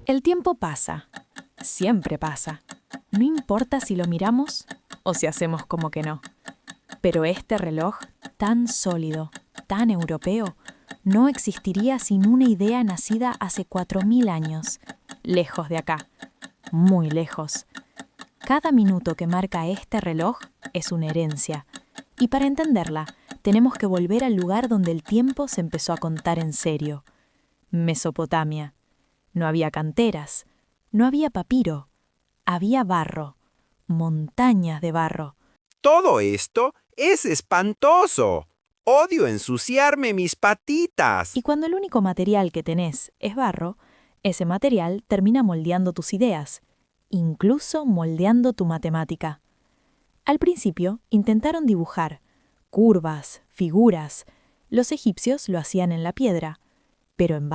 El tiempo pasa. Siempre pasa. No importa si lo miramos o si hacemos como que no. Pero este reloj, tan sólido, tan europeo, no existiría sin una idea nacida hace 4000 años, lejos de acá, muy lejos. Cada minuto que marca este reloj es una herencia, y para entenderla, tenemos que volver al lugar donde el tiempo se empezó a contar en serio. Mesopotamia. No había canteras, no había papiro, había barro, montañas de barro. Todo esto es espantoso. Odio ensuciarme mis patitas. Y cuando el único material que tenés es barro, ese material termina moldeando tus ideas, incluso moldeando tu matemática. Al principio intentaron dibujar curvas, figuras. Los egipcios lo hacían en la piedra, pero en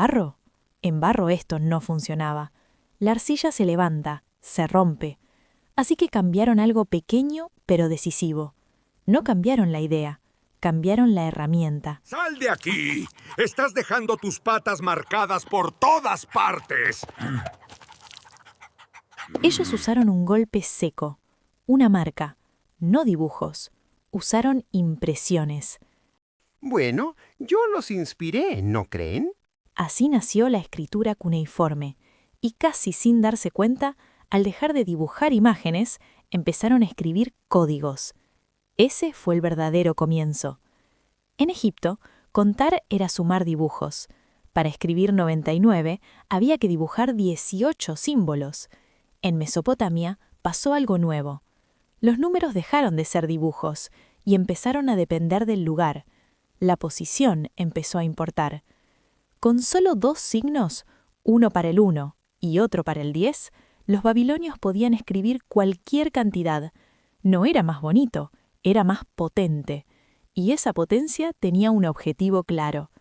barro esto no funcionaba. La arcilla se levanta, se rompe. Así que cambiaron algo pequeño pero decisivo. No cambiaron la idea, cambiaron la herramienta. ¡Sal de aquí! ¡Estás dejando tus patas marcadas por todas partes! Ellos usaron un golpe seco, una marca, no dibujos. Usaron impresiones. Bueno, yo los inspiré, ¿no creen? Así nació la escritura cuneiforme, y casi sin darse cuenta, al dejar de dibujar imágenes, empezaron a escribir códigos. Ese fue el verdadero comienzo. En Egipto, contar era sumar dibujos. Para escribir 99, había que dibujar 18 símbolos. En Mesopotamia pasó algo nuevo. Los números dejaron de ser dibujos y empezaron a depender del lugar. La posición empezó a importar. Con solo 2 signos, uno para el 1 y otro para el 10, los babilonios podían escribir cualquier cantidad. No era más bonito, era más potente. Y esa potencia tenía un objetivo claro: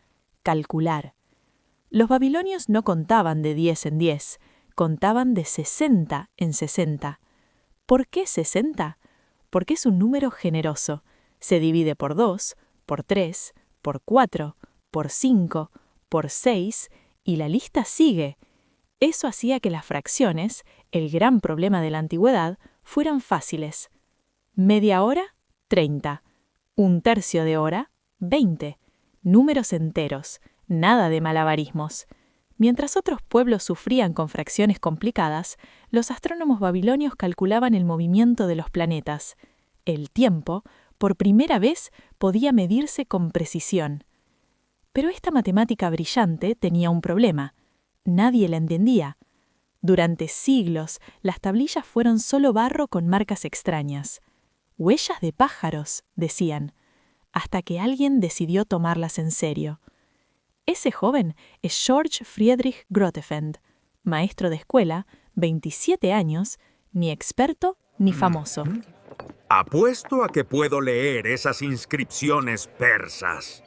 calcular. Los babilonios no contaban de 10 en 10, contaban de 60 en 60. ¿Por qué 60? Porque es un número generoso. Se divide por 2, por 3, por 4, por 5, por 6 y la lista sigue. Eso hacía que las fracciones, el gran problema de la antigüedad, fueran fáciles. Media hora, 30. Un tercio de hora, 20. Números enteros, nada de malabarismos. Mientras otros pueblos sufrían con fracciones complicadas, los astrónomos babilonios calculaban el movimiento de los planetas. El tiempo, por primera vez, podía medirse con precisión. Pero esta matemática brillante tenía un problema. Nadie la entendía. Durante siglos, las tablillas fueron solo barro con marcas extrañas. «Huellas de pájaros», decían, hasta que alguien decidió tomarlas en serio. Ese joven es George Friedrich Grotefend, maestro de escuela, 27 años, ni experto ni famoso. Apuesto a que puedo leer esas inscripciones persas.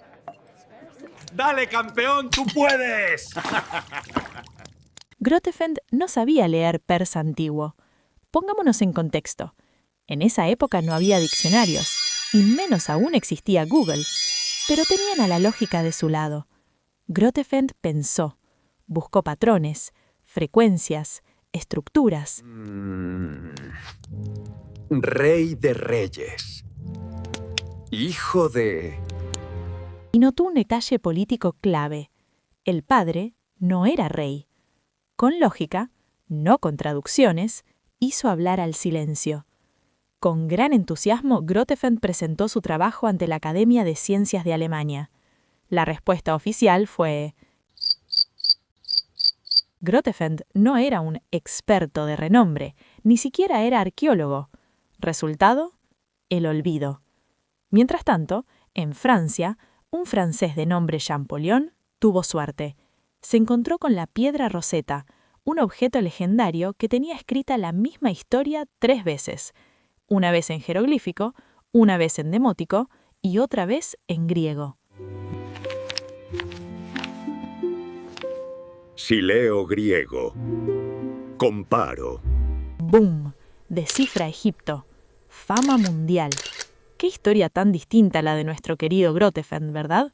¡Dale, campeón, tú puedes! Grotefend no sabía leer persa antiguo. Pongámonos en contexto. En esa época no había diccionarios, y menos aún existía Google, pero tenían a la lógica de su lado. Grotefend pensó, buscó patrones, frecuencias, estructuras. Rey de reyes. Hijo de... Y notó un detalle político clave. El padre no era rey. Con lógica, no con traducciones, hizo hablar al silencio. Con gran entusiasmo, Grotefend presentó su trabajo ante la Academia de Ciencias de Alemania. La respuesta oficial fue: Grotefend no era un experto de renombre, ni siquiera era arqueólogo. Resultado: el olvido. Mientras tanto, en Francia, un francés de nombre Champollion tuvo suerte. Se encontró con la piedra Rosetta, un objeto legendario que tenía escrita la misma historia 3 veces, una vez en jeroglífico, una vez en demótico y otra vez en griego. Si leo griego, comparo. ¡Boom! Descifra Egipto. Fama mundial. Qué historia tan distinta a la de nuestro querido Grotefend, ¿verdad?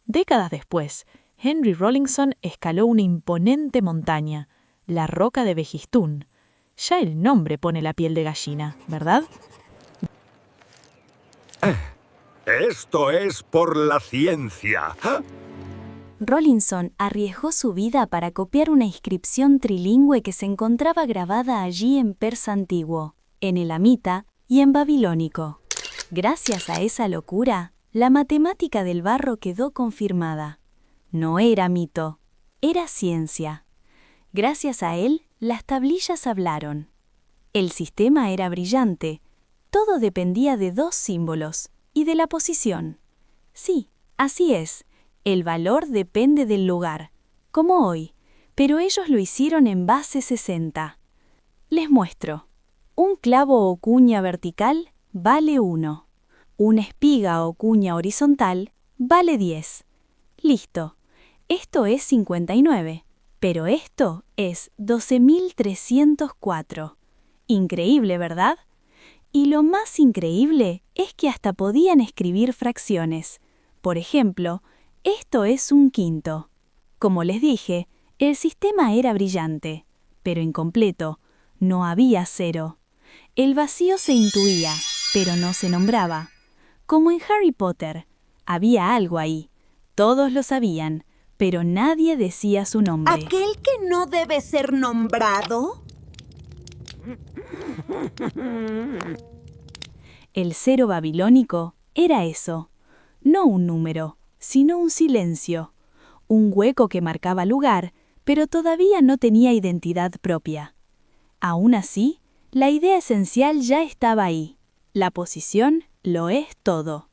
Décadas después, Henry Rawlinson escaló una imponente montaña, la roca de Behistún. Ya el nombre pone la piel de gallina, ¿verdad? Esto es por la ciencia. Rawlinson arriesgó su vida para copiar una inscripción trilingüe que se encontraba grabada allí en persa antiguo, en elamita y en babilónico. Gracias a esa locura, la matemática del barro quedó confirmada. No era mito, era ciencia. Gracias a él, las tablillas hablaron. El sistema era brillante. Todo dependía de dos símbolos y de la posición. Sí, así es. El valor depende del lugar, como hoy, pero ellos lo hicieron en base 60. Les muestro. Un clavo o cuña vertical vale 1. Una espiga o cuña horizontal vale 10. Listo. Esto es 59, pero esto es 12.304. Increíble, ¿verdad? Y lo más increíble es que hasta podían escribir fracciones. Por ejemplo, esto es un quinto. Como les dije, el sistema era brillante, pero incompleto. No había cero. El vacío se intuía, pero no se nombraba. Como en Harry Potter, había algo ahí. Todos lo sabían, pero nadie decía su nombre. ¿Aquel que no debe ser nombrado? El cero babilónico era eso, no un número, sino un silencio, un hueco que marcaba lugar, pero todavía no tenía identidad propia. Aún así, la idea esencial ya estaba ahí. La posición lo es todo.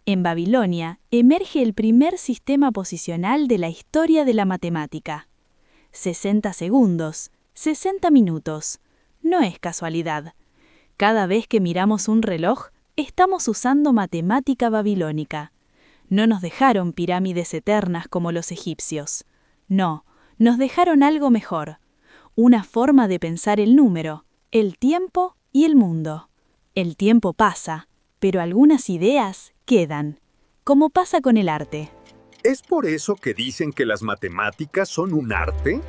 En Babilonia emerge el primer sistema posicional de la historia de la matemática. 60 segundos, 60 minutos. No es casualidad. Cada vez que miramos un reloj, estamos usando matemática babilónica. No nos dejaron pirámides eternas como los egipcios. No, nos dejaron algo mejor. Una forma de pensar el número, el tiempo y el mundo. El tiempo pasa, pero algunas ideas quedan, como pasa con el arte. ¿Es por eso que dicen que las matemáticas son un arte?